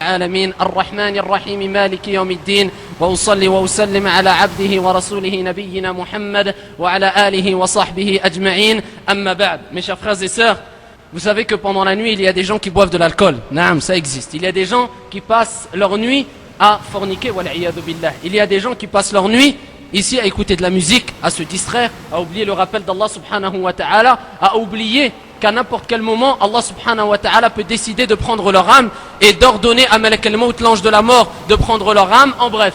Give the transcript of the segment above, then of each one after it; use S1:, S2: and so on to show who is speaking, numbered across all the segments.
S1: العالمين الرحمن الرحيم مالك يوم الدين وأصلي وأسلم على عبده ورسوله نبينا محمد وعلى آله وصحبه أجمعين أما بعد. Mes chers frères et sœurs, vous savez que pendant la nuit il y a des gens qui boivent de l'alcool. Naam, ça existe. Il y a des gens qui passent leur nuit à forniquer, wal'iyadu billah. Il y a des gens qui passent leur nuit ici à écouter de la musique, à se distraire, à oublier le rappel d'Allah subhanahu wa ta'ala, à oublier qu'à n'importe quel moment, Allah subhanahu wa ta'ala peut décider de prendre leur âme et d'ordonner à Malak al-Maut, l'ange de la mort, de prendre leur âme. En bref,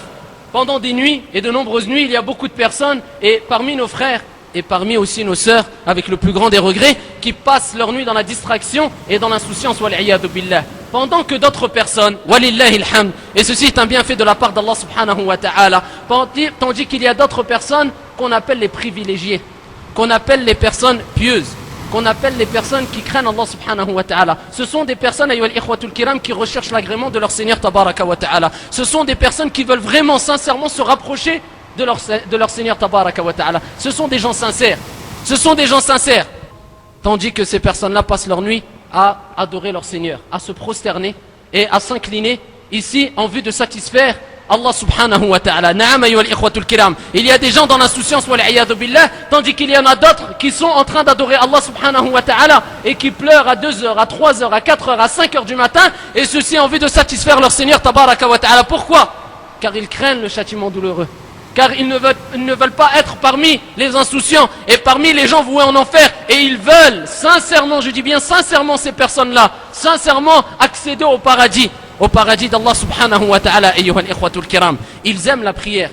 S1: pendant des nuits et de nombreuses nuits, il y a beaucoup de personnes, et parmi nos frères, et parmi aussi nos sœurs, avec le plus grand des regrets, qui passent leur nuit dans la distraction et dans l'insouciance, wal'iyadu billah. Pendant que d'autres personnes, walillahi alhamd, et ceci est un bienfait de la part d'Allah subhanahu wa ta'ala, tandis qu'il y a d'autres personnes qu'on appelle les privilégiés, qu'on appelle les personnes pieuses, qu'on appelle les personnes qui craignent Allah subhanahu wa ta'ala. Ce sont des personnes, ayyuhal ikhwatul kiram, qui recherchent l'agrément de leur Seigneur tabaraka wa ta'ala. Ce sont des personnes qui veulent vraiment, sincèrement se rapprocher de leur Seigneur tabaraka wa ta'ala. Ce sont des gens sincères. Ce sont des gens sincères. Tandis que ces personnes-là passent leur nuit à adorer leur Seigneur, à se prosterner et à s'incliner ici en vue de satisfaire Allah subhanahu wa ta'ala. Na'am ayyuhal ikhwatul kiram. Il y a des gens dans l'insouciance wal'iyadu billah, tandis qu'il y en a d'autres qui sont en train d'adorer Allah subhanahu wa ta'ala et qui pleurent à 2h, à 3h, à 4h, à 5h du matin, et ceci en vue de satisfaire leur Seigneur tabaraka wa ta'ala. Pourquoi? Car ils craignent le châtiment douloureux. Car ils ne veulent pas être parmi les insouciants et parmi les gens voués en enfer. Et ils veulent sincèrement, je dis bien sincèrement, ces personnes-là, sincèrement accéder au paradis d'Allah subhanahu wa ta'ala, ayyuhal ikhwatul kiram. Ils aiment la prière.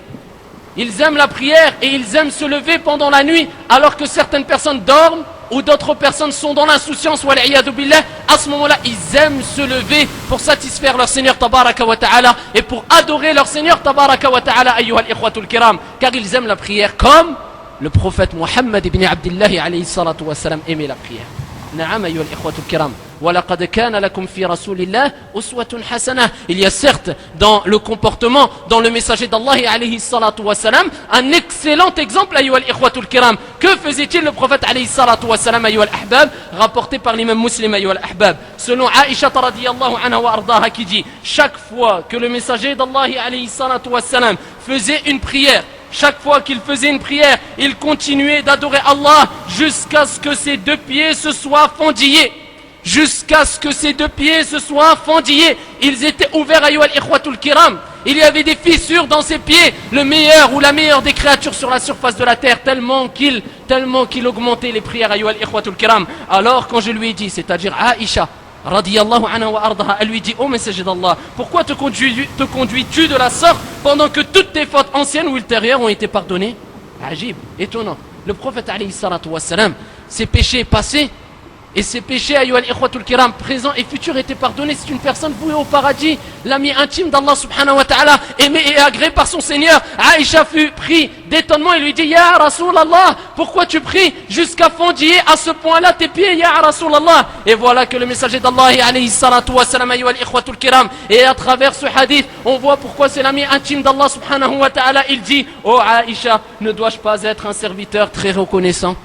S1: Ils aiment la prière et ils aiment se lever pendant la nuit alors que certaines personnes dorment ou d'autres personnes sont dans l'insouciance, wal'iyadu billah. À ce moment-là, ils aiment se lever pour satisfaire leur Seigneur tabaraka wa ta'ala et pour adorer leur Seigneur tabaraka wa ta'ala, ayyuhal ikhwatul kiram, car ils aiment la prière comme le prophète Muhammad ibn Abdullah alayhi salatu wa salam aimait la prière. Na'am ayyuhal ikhwatul kiram. وَلَقَدْ كَانَ لَكُمْ فِي رَسُولِ اللَّهِ أُسْوَةٌ حَسَنَةٌ. Il y a certes dans le comportement, dans le messager d'Allah alayhi salatu wa salam, un excellent exemple, ayyuhal ikhwatul kiram. Que faisait-il le prophète alayhi salatu wa salam, ayyuhal ahbab, rapporté par l'imam muslim, ayyuhal ahbab, selon Aisha radiyallahu anha wa ardaha, qui dit: chaque fois que le messager d'Allah alayhi salatu wa salam faisait une prière, chaque fois qu'il faisait une prière, il continuait d'adorer Allah jusqu'à ce que ses deux pieds se soient fendillés. Jusqu'à ce que ses deux pieds se soient fendillés. Ils étaient ouverts, ayyuhal ikhwatul kiram. Il y avait des fissures dans ses pieds. Le meilleur ou la meilleure des créatures sur la surface de la terre, tellement qu'il augmentait les prières, ayyuhal ikhwatul kiram. Alors quand je lui ai dit, c'est-à-dire Aisha radiyallahu anha wa ardaha, elle lui dit: oh messager d'Allah, pourquoi te conduis-tu de la sorte pendant que toutes tes fautes anciennes ou ultérieures ont été pardonnées? Ajib, étonnant. Le prophète alayhi salatu wa salam, ses péchés passés et ses péchés, ayyuhal ikhwatul kiram, présents et futurs, étaient pardonnés. C'est une personne vouée au paradis, l'ami intime d'Allah subhanahu wa ta'ala, aimé et agréé par son Seigneur. Aïcha fut pris d'étonnement et lui dit: Ya Rasulallah, pourquoi tu pries jusqu'à fendiller à ce point-là tes pieds, Ya Rasulallah? Et voilà que le messager d'Allah alayhi salatu wa salam, ayyuhal ikhwatul kiram, et à travers ce hadith, on voit pourquoi c'est l'ami intime d'Allah subhanahu wa ta'ala. Il dit: oh Aïcha, ne dois-je pas être un serviteur très reconnaissant?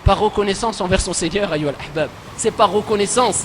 S1: Par reconnaissance envers son Seigneur, ayyuhal ahbab. C'est par reconnaissance.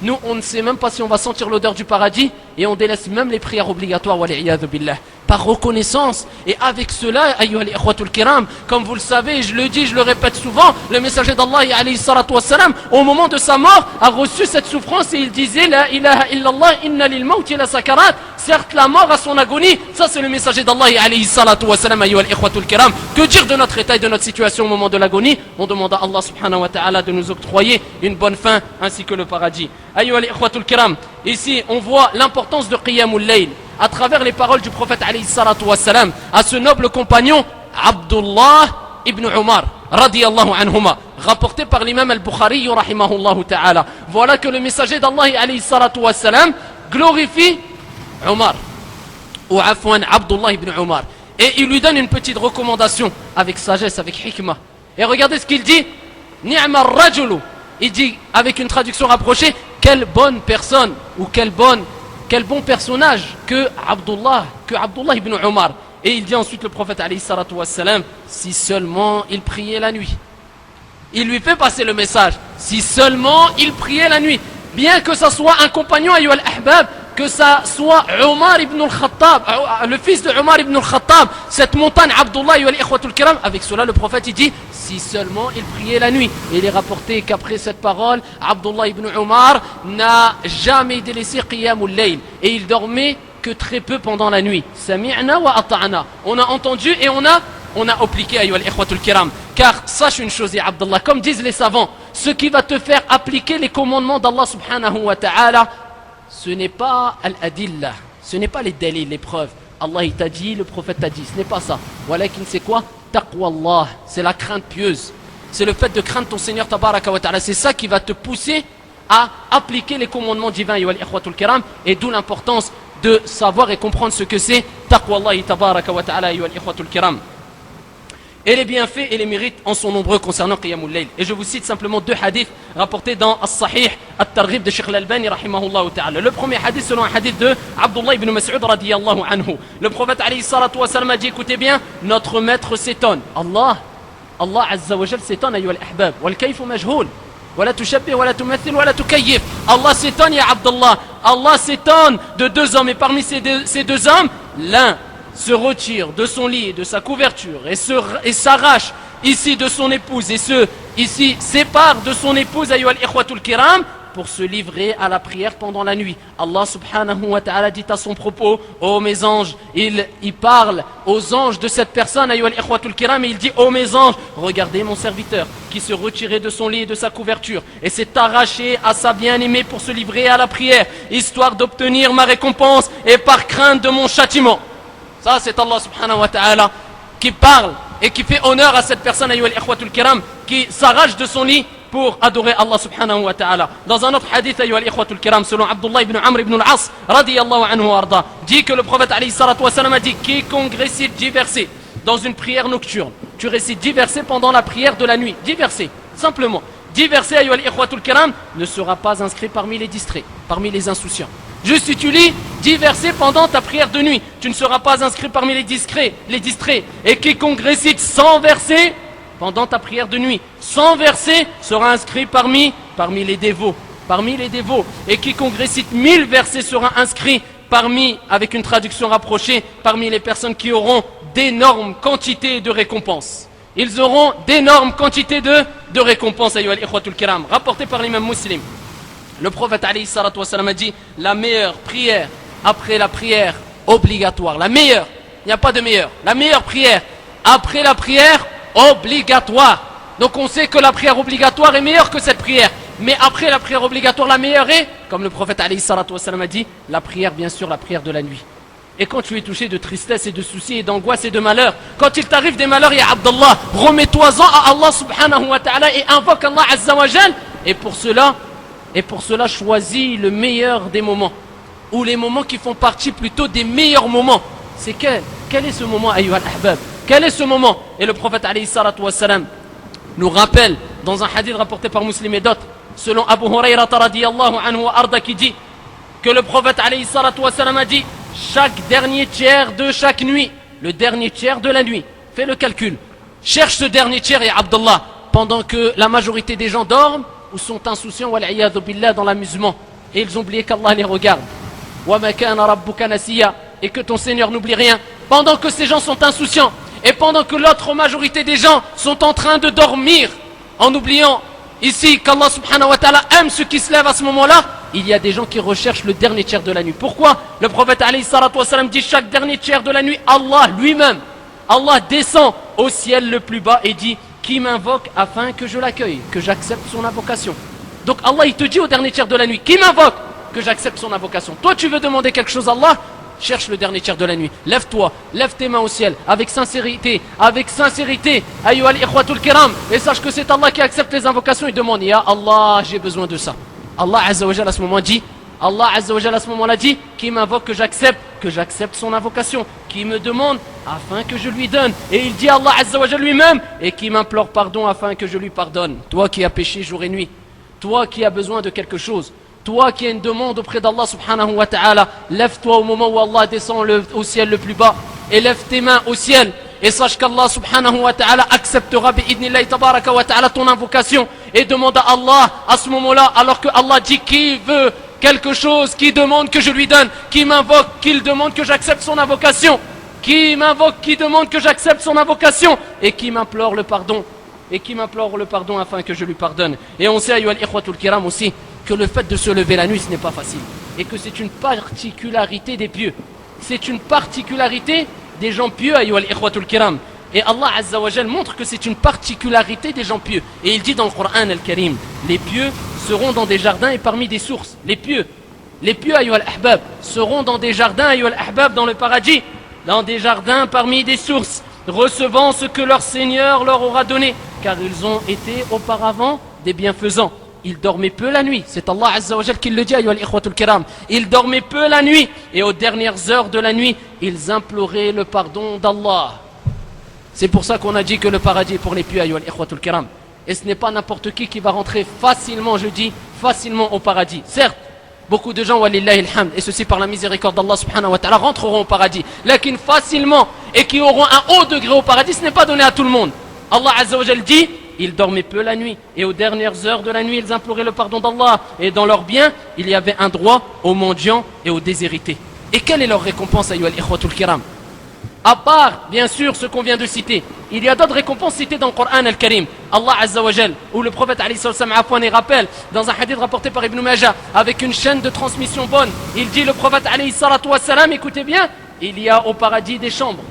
S1: Nous, on ne sait même pas si on va sentir l'odeur du paradis et on délaisse même les prières obligatoires, wal'iyadu billah. Par reconnaissance. Et avec cela, ayyuhal ikhwatul kiram, comme vous le savez, je le dis, je le répète souvent, le messager d'Allah alayhi salatu wassalam, au moment de sa mort, a reçu cette souffrance et il disait: la ilaha illallah, inna lil mawti la sakarat. Certes, la mort a son agonie. Ça, c'est le messager d'Allah alayhi salatu wassalam, ayyuhal ikhwatul kiram. Que dire de notre état et de notre situation au moment de l'agonie? On demande à Allah subhanahu wa ta'ala de nous octroyer une bonne fin ainsi que le paradis. Ayyuhal ikhwatul kiram, ici on voit l'importance de qiyamul layl à travers les paroles du prophète alayhi salatu wassalam à ce noble compagnon Abdullah ibn Umar radiyallahu anhuma, rapporté par l'imam al-Bukhari rahimahullahu ta'ala. Voilà que le messager d'Allah alayhi salatu wassalam glorifie Umar, ou afwan Abdullah ibn Umar, et il lui donne une petite recommandation avec sagesse, avec hikmah. Et regardez ce qu'il dit: ni'ma ar-rajulu. Il dit avec une traduction rapprochée: quelle bonne personne ou quel bon personnage que Abdullah ibn Umar. Et il dit ensuite, le prophète alayhi salatu wassalam: si seulement il priait la nuit. Il lui fait passer le message: si seulement il priait la nuit. Bien que ça soit un compagnon, ayyuhal ahbab, que ça soit Omar ibn al-Khattab, le fils de Omar ibn al-Khattab, cette montagne Abdullah wa al-Ikhwatul Kiram. Avec cela le prophète il dit si seulement il priait la nuit. Et il est rapporté qu'après cette parole, Abdullah ibn Omar n'a jamais délaissé Qiyamul Layl et il dormait que très peu pendant la nuit. Sami'na wa ata'na. On a entendu et on a appliqué ayyuha al-Ikhwatul Kiram. Car sache une chose, ya Abdullah, comme disent les savants, ce qui va te faire appliquer les commandements d'Allah subhanahu wa ta'ala, ce n'est pas al-adillah, ce n'est pas les dalils, les preuves. Allah il t'a dit, le prophète t'a dit, ce n'est pas ça. Walakin c'est quoi? Taqwa Allah, c'est la crainte pieuse. C'est le fait de craindre ton Seigneur tabaraka wa ta'ala. C'est ça qui va te pousser à appliquer les commandements divins, ya al-Ikhwatul Kiram. Et d'où l'importance de savoir et comprendre ce que c'est Taqwa Allah tabaraka wa ta'ala, ya al-Ikhwatul Kiram. Et les bienfaits et les mérites en sont nombreux concernant Qiyamul Layl. Et je vous cite simplement deux hadiths rapportés dans As-Sahih At-Targhib de Sheikh Al-Albani rahimahullah ta'ala. Le premier hadith selon un hadith de Abdullah ibn Mas'ud radiyallahu anhu. Le prophète alayhi salatu wa sallam a dit, écoutez bien, notre maître s'étonne. Allah azza wa jal s'étonne ayyuha al-ahbab. Wal kayfu majhoul. Wala tushabbih wala tumathil wala tukayyif. Allah s'étonne ya Abdullah. Allah s'étonne de deux hommes et parmi ces deux hommes, l'un se retire de son lit et de sa couverture et s'arrache ici de son épouse et ici sépare de son épouse ayyuha al-Ikhwatul Kiram pour se livrer à la prière pendant la nuit. Allah subhanahu wa ta'ala dit à son propos, ô mes anges, il parle aux anges de cette personne ayyuha al-Ikhwatul Kiram et il dit, ô mes anges, regardez mon serviteur qui se retirait de son lit et de sa couverture et s'est arraché à sa bien-aimée pour se livrer à la prière histoire d'obtenir ma récompense et par crainte de mon châtiment. Ça c'est Allah subhanahu wa ta'ala qui parle et qui fait honneur à cette personne ayyuha al-Ikhwatul Kiram qui s'arrache de son lit pour adorer Allah subhanahu wa ta'ala. Dans un autre hadith ayyuha al-Ikhwatul Kiram selon Abdullah ibn Amr ibn al-As radiyallahu anhu arda, dit que le prophète alayhi salatu wa sallam a dit, quiconque récite 10 versets dans une prière nocturne, tu récites 10 versets pendant la prière de la nuit, 10 versets simplement, 10 versets ayyuha al-Ikhwatul Kiram, ne sera pas inscrit parmi les distraits, parmi les insouciants. Juste si tu lis 10 versets pendant ta prière de nuit, tu ne seras pas inscrit parmi les distraits. Et quiconque récite 100 versets pendant ta prière de nuit, 100 versets sera inscrit parmi les dévots. Et quiconque récite 1000 versets sera inscrit avec une traduction rapprochée, parmi les personnes qui auront d'énormes quantités de récompenses. Ils auront d'énormes quantités de récompenses, ayyuha al-Ikhwatul Kiram, rapporté par l'imam Muslim. Le prophète alayhi salatu wa sallam a dit, la meilleure prière après la prière obligatoire, la meilleure, il n'y a pas de meilleure, la meilleure prière après la prière obligatoire. Donc on sait que la prière obligatoire est meilleure que cette prière, mais après la prière obligatoire, la meilleure est, comme le prophète alayhi salatu wa sallam a dit, la prière, bien sûr, la prière de la nuit. Et quand tu es touché de tristesse et de soucis et d'angoisse et de malheur, quand il t'arrive des malheurs, ya Abdallah, remets-toi-en à Allah subhanahu wa ta'ala et invoque Allah azza wa jal. Et pour cela, choisis le meilleur des moments, ou les moments qui font partie plutôt des meilleurs moments. C'est quel est ce moment, ayyuha al-ahbab? Quel est ce moment? Et le prophète alayhi salatu wa salam nous rappelle dans un hadith rapporté par Muslim et d'autres, selon Abu Hurayrata radiyallahu anhu wa arda, qui dit que le prophète alayhi salatu wa salam a dit, chaque dernier tiers de chaque nuit, le dernier tiers de la nuit, fais le calcul, cherche ce dernier tiers, ya Abdullah, pendant que la majorité des gens dorment ou sont insouciants wal'iyadhu billah dans l'amusement et ils ont oublié qu'Allah les regarde, wa ma kana rabbuka nasiya, et que ton Seigneur n'oublie rien, pendant que ces gens sont insouciants et pendant que l'autre majorité des gens sont en train de dormir en oubliant ici qu'Allah subhanahu wa ta'ala aime ceux qui se lèvent à ce moment-là. Il y a des gens qui recherchent le dernier tiers de la nuit. Pourquoi? Le prophète alayhi salatu wa salam dit, chaque dernier tiers de la nuit, Allah lui-même, Allah descend au ciel le plus bas et dit, qui m'invoque afin que je l'accueille, que j'accepte son invocation. Donc Allah il te dit au dernier tiers de la nuit, qui m'invoque, que j'accepte son invocation. Toi tu veux demander quelque chose à Allah, cherche le dernier tiers de la nuit, lève-toi, lève tes mains au ciel, avec sincérité, ayyuha al-Ikhwatul Kiram, et sache que c'est Allah qui accepte les invocations et demande, ya Allah, j'ai besoin de ça. Allah azza wa jalla à ce moment dit, Allah azza wa jalla à ce moment-là dit, qui m'invoque que j'accepte son invocation, qui me demande afin que je lui donne, et il dit Allah azza wa jalla lui-même, et qui m'implore pardon afin que je lui pardonne. Toi qui as péché jour et nuit, toi qui as besoin de quelque chose, toi qui as une demande auprès d'Allah subhanahu wa ta'ala, lève-toi au moment où Allah descend au ciel le plus bas, et lève tes mains au ciel, et sache qu'Allah subhanahu wa ta'ala acceptera bi'idnillahi tabaraka wa ta'ala ton invocation, et demande à Allah à ce moment-là, alors que Allah dit, qui veut quelque chose, qui demande que je lui donne, qui m'invoque, qu'il demande que j'accepte son invocation, qui m'invoque, qui demande que j'accepte son invocation, et qui m'implore le pardon, afin que je lui pardonne. Et on sait, ayyuhal ikhwatul kiram aussi, que le fait de se lever la nuit, ce n'est pas facile, et que c'est une particularité des pieux, c'est une particularité des gens pieux, ayyuhal ikhwatul kiram. Et Allah Azza wa Jal montre que c'est une particularité des gens pieux. Et il dit dans le Coran al-Karim, les pieux seront dans des jardins et parmi des sources. Les pieux, ayyuhal ahbab, seront dans des jardins, ayyuhal ahbab, dans le paradis, dans des jardins parmi des sources, recevant ce que leur Seigneur leur aura donné, car ils ont été auparavant des bienfaisants. Ils dormaient peu la nuit, c'est Allah Azza wa Jal qui le dit, ayyuhal ikhwatul kiram. Ils dormaient peu la nuit, et aux dernières heures de la nuit, ils imploraient le pardon d'Allah. C'est pour ça qu'on a dit que le paradis est pour les pieux, ayyuhal ikhwatul kiram. Et ce n'est pas n'importe qui va rentrer facilement, je dis, facilement au paradis. Certes, beaucoup de gens, walillahi alhamd, et ceci par la miséricorde d'Allah subhanahu wa ta'ala, rentreront au paradis. Lakin facilement, et qui auront un haut degré au paradis, ce n'est pas donné à tout le monde. Allah Azza wa Jal dit, ils dormaient peu la nuit, et aux dernières heures de la nuit, ils imploraient le pardon d'Allah. Et dans leurs biens, il y avait un droit aux mendiants et aux déshérités. Et quelle est leur récompense, ayyuhal ikhwatul kiram? À part, bien sûr, ce qu'on vient de citer, il y a d'autres récompenses citées dans le Coran al-Karim. Allah Azza wa Jal, où le prophète alayhi salam les rappelle, dans un hadith rapporté par Ibn Majah, avec une chaîne de transmission bonne, il dit, le prophète alayhi salam, écoutez bien, il y a au paradis des chambres.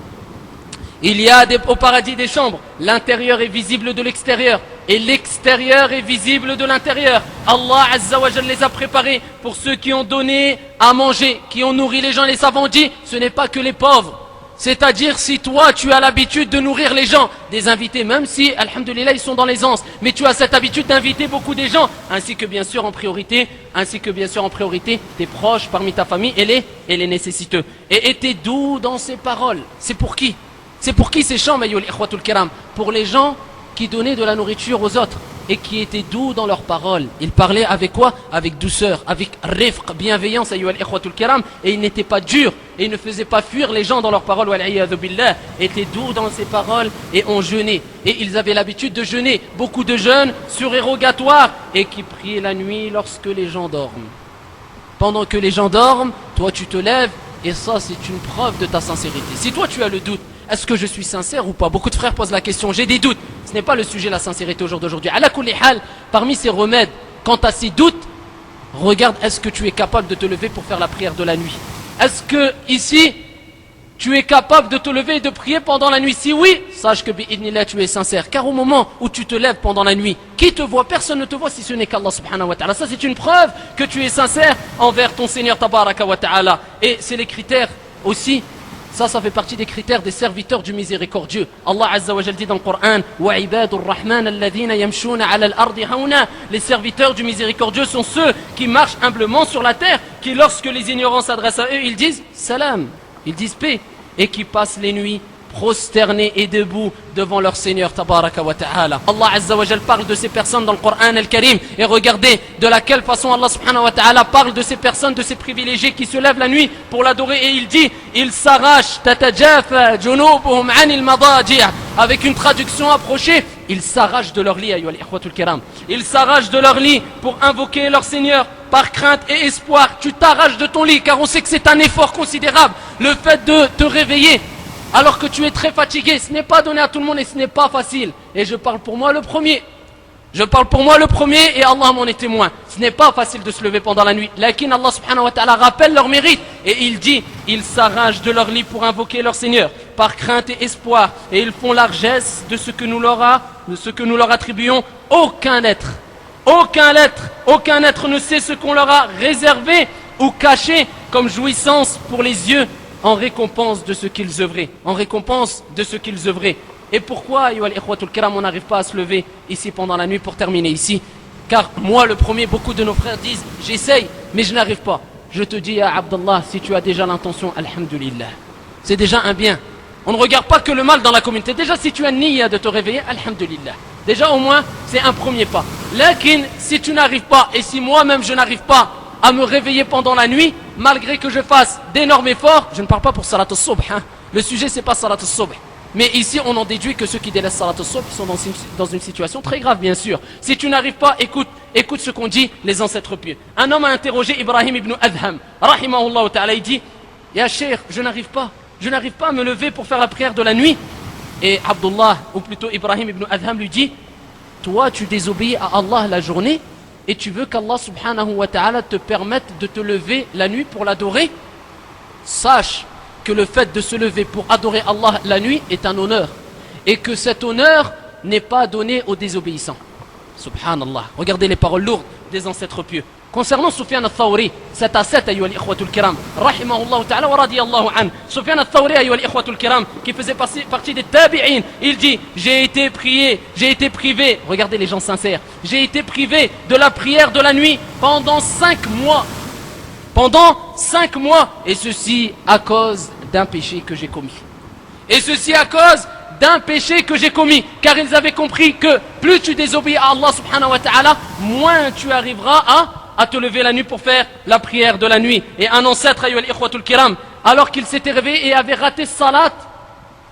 S1: Il y a au paradis des chambres. L'intérieur est visible de l'extérieur, et l'extérieur est visible de l'intérieur. Allah Azza wa Jal les a préparés pour ceux qui ont donné à manger, qui ont nourri les gens. Les savants disent, ce n'est pas que les pauvres. C'est-à-dire, si toi tu as l'habitude de nourrir les gens, des invités, même si, alhamdoulilah, ils sont dans l'aisance, mais tu as cette habitude d'inviter beaucoup des gens, ainsi que bien sûr en priorité, tes proches parmi ta famille et les nécessiteux. Et était doux dans ses paroles. C'est pour qui? C'est pour qui ces chambres, ayyuhal ikhwatul kiram? Pour les gens qui donnaient de la nourriture aux autres et qui étaient doux dans leurs paroles. Ils parlaient avec quoi? Avec douceur, avec rifq, bienveillance, ayyuhal ikhwatul kiram, et ils n'étaient pas durs, et ils ne faisaient pas fuir les gens dans leurs paroles, wal-iyadhu billah, étaient doux dans ses paroles et ont jeûné. Et ils avaient l'habitude de jeûner, beaucoup de jeûnes surérogatoires, et qui priaient la nuit lorsque les gens dorment. Pendant que les gens dorment, toi tu te lèves, et ça c'est une preuve de ta sincérité. Si toi tu as le doute, est-ce que je suis sincère ou pas? Beaucoup de frères posent la question, j'ai des doutes. Ce n'est pas le sujet, la sincérité au jour d'aujourd'hui. Ala kulli hal, parmi ces remèdes, quant à ces doutes, regarde, est-ce que tu es capable de te lever pour faire la prière de la nuit? Est-ce que ici, tu es capable de te lever et de prier pendant la nuit? Si oui, sache que bi'idnillah, tu es sincère. Car au moment où tu te lèves pendant la nuit, qui te voit? Personne ne te voit si ce n'est qu'Allah subhanahu wa ta'ala. Ça c'est une preuve que tu es sincère envers ton Seigneur tabaraka wa ta'ala. Et c'est les critères aussi. Ça fait partie des critères des serviteurs du miséricordieux. Allah Azza wa Jal dit dans le Coran, wa ibadur rahman alladhina yamshuna ala al-ardi hauna. Les serviteurs du miséricordieux sont ceux qui marchent humblement sur la terre, qui lorsque les ignorants s'adressent à eux, ils disent salam, ils disent paix, et qui passent les nuits prosternés et debout devant leur Seigneur tabaraka wa ta'ala. Allah Azza wa Jal parle de ces personnes dans le Coran al-Karim, et regardez de laquelle façon Allah subhanahu wa ta'ala parle de ces personnes, de ces privilégiés qui se lèvent la nuit pour l'adorer, et il dit, ils s'arrachent, tatajafa junubuhum anil madaji', avec une traduction approchée, ils s'arrachent de leur lit, ayyuhal ikhwatul kiram. Ils s'arrachent de leur lit pour invoquer leur Seigneur par crainte et espoir. Tu t'arraches de ton lit car on sait que c'est un effort considérable, le fait de te réveiller alors que tu es très fatigué. Ce n'est pas donné à tout le monde et ce n'est pas facile. Et je parle pour moi le premier. Et Allah m'en est témoin. Ce n'est pas facile de se lever pendant la nuit. Lakin Allah subhanahu wa ta'ala rappelle leur mérite. Et il dit, ils s'arrachent de leur lit pour invoquer leur Seigneur, par crainte et espoir. Et ils font largesse de ce que nous leur attribuons. Aucun être ne sait ce qu'on leur a réservé ou caché comme jouissance pour les yeux, en récompense de ce qu'ils œuvraient. Et pourquoi, ayyuhal ikhwatul kiram, on n'arrive pas à se lever ici pendant la nuit pour terminer ici? Car moi le premier, beaucoup de nos frères disent, j'essaye, mais je n'arrive pas. Je te dis à Abdallah, si tu as déjà l'intention, alhamdulillah, c'est déjà un bien. On ne regarde pas que le mal dans la communauté. Déjà si tu as niya de te réveiller, alhamdulillah. Déjà au moins, c'est un premier pas. Lakin, si tu n'arrives pas, et si moi-même je n'arrive pas à me réveiller pendant la nuit, malgré que je fasse d'énormes efforts, je ne parle pas pour salat al-subh, hein. Le sujet c'est pas salat al-subh. Mais ici on en déduit que ceux qui délaissent salat al-subh sont dans une situation très grave bien sûr. Si tu n'arrives pas, écoute, Écoute ce qu'ont dit les ancêtres pieux. Un homme a interrogé Ibrahim ibn Adham, rahimahullah ta'ala, il dit, Ya Cheikh, je n'arrive pas à me lever pour faire la prière de la nuit. Et Abdullah, ou plutôt Ibrahim ibn Adham lui dit, toi tu désobéis à Allah la journée et tu veux qu'Allah subhanahu wa ta'ala te permette de te lever la nuit pour l'adorer. Sache que le fait de se lever pour adorer Allah la nuit est un honneur et que cet honneur n'est pas donné aux désobéissants. Subhanallah. Regardez les paroles lourdes des ancêtres pieux. Concernant Sufyan al-Thawri, 7 à 7, ayyuha al-ikhwatul kiram, rahimahullah ta'ala wa radiyallahu an. Sufyan al-Thawri, ayyuha al-ikhwatul kiram, qui faisait partie des tabi'in, il dit, j'ai été privé, regardez les gens sincères, j'ai été privé de la prière de la nuit pendant 5 mois. Pendant 5 mois, et ceci à cause d'un péché que j'ai commis. Et ceci à cause d'un péché que j'ai commis, car ils avaient compris que plus tu désobéis à Allah subhanahu wa ta'ala, moins tu arriveras à te lever la nuit pour faire la prière de la nuit. Et un ancêtre, ayyuha al-ikhwatul kiram, alors qu'il s'était réveillé et avait raté salat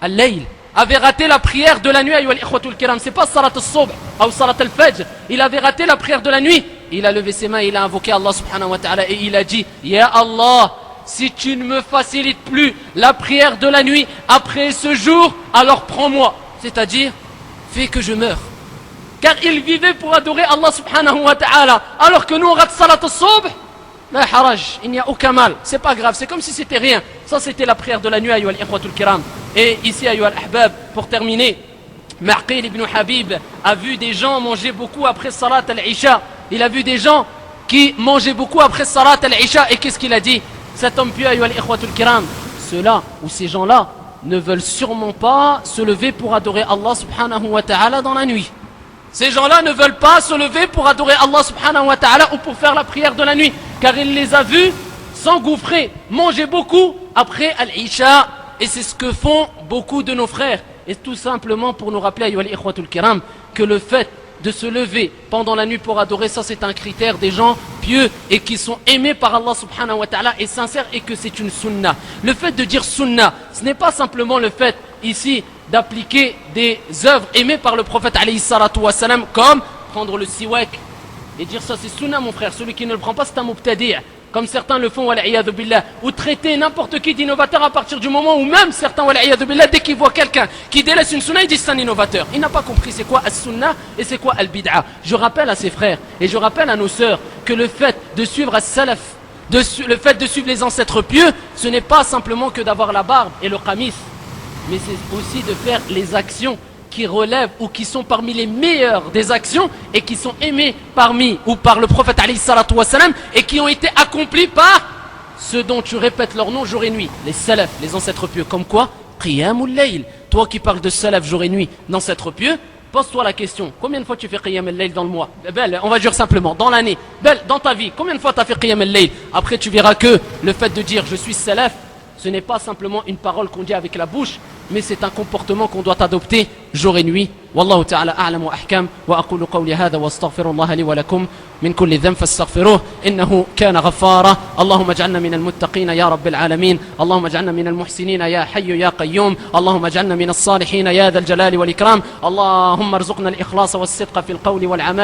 S1: al-layl, avait raté la prière de la nuit, ayyuha al-ikhwatul kiram, c'est pas salat al-subh ou salat al-fajr, il avait raté la prière de la nuit, il a levé ses mains, il a invoqué Allah subhanahu wa ta'ala et il a dit, Ya Allah, si tu ne me facilites plus la prière de la nuit après ce jour, alors prends-moi, c'est-à-dire fais que je meure. Car il vivait pour adorer Allah subhanahu wa ta'ala, alors que nous on rate salat al-subh, la haraj, il n'y a aucun mal, c'est pas grave, c'est comme si c'était rien. Ça c'était la prière de la nuit, ayyuha al-ikhwatul kiram. Et ici, ayyuha al-ahbab, pour terminer, Ma'qil ibn Habib a vu des gens manger beaucoup après salat al-isha. Il a vu des gens qui mangeaient beaucoup après salat al-isha, et qu'est-ce qu'il a dit? Cet homme pieux, ayyuha al-ikhwatul kiram, ceux-là ou ces gens-là ne veulent sûrement pas se lever pour adorer Allah subhanahu wa ta'ala dans la nuit. Ces gens-là ne veulent pas se lever pour adorer Allah subhanahu wa ta'ala ou pour faire la prière de la nuit, car il les a vus s'engouffrer, manger beaucoup après al-isha, et c'est ce que font beaucoup de nos frères. Et tout simplement pour nous rappeler, ayyuha al-ikhwatul kiram, que le fait de se lever pendant la nuit pour adorer, ça c'est un critère des gens pieux et qui sont aimés par Allah subhanahu wa ta'ala et sincères, et que c'est une sunna. Le fait de dire sunna, ce n'est pas simplement le fait ici d'appliquer des œuvres aimées par le prophète alayhi salatu wa salam, comme prendre le siwak et dire ça c'est sunna mon frère, celui qui ne le prend pas c'est un mubtadi', comme certains le font, wal'iyadhu billah, ou traiter n'importe qui d'innovateur à partir du moment où même certains, wal'iyadhu billah, dès qu'ils voient quelqu'un qui délaisse une sunna, ils disent c'est un innovateur. Il n'a pas compris c'est quoi as-sunna et c'est quoi al-bid'a. Je rappelle à ses frères et je rappelle à nos sœurs que le fait de suivre as-salaf, le fait de suivre les ancêtres pieux, ce n'est pas simplement que d'avoir la barbe et le qamis, mais c'est aussi de faire les actions qui relèvent ou qui sont parmi les meilleures des actions et qui sont aimées parmi ou par le prophète alayhi salatu wa salam et qui ont été accomplies par ceux dont tu répètes leur nom jour et nuit, les salaf, les ancêtres pieux. Comme quoi, qiyamul layl. Toi qui parles de salaf jour et nuit, d'ancêtres pieux, pose-toi la question, combien de fois tu fais qiyam al-layl dans le mois? Belle, on va dire simplement, dans l'année. Belle, dans ta vie, combien de fois tu as fait qiyam al-layl? Après tu verras que le fait de dire je suis salaf, ce n'est pas simplement une parole qu'on dit avec la bouche, mais c'est un comportement qu'on doit adopter jour et nuit. Wallahu ta'ala a'lam wa ahkam, wa aqulu qawli hadha wa astaghfirullah li wa lakum min kulli dhanb fastaghfiruh innahu kana ghaffara. Allahumma ij'alna min al-muttaqin ya rabbil alamin. Allahumma ij'alna min al-muhsinin ya hayy ya qayyum. Allahumma ij'alna min as-salihin ya dhal jalali wal ikram. Allahumma arzuqna al-ikhlasa was-sidqa fil qawli wal 'amal.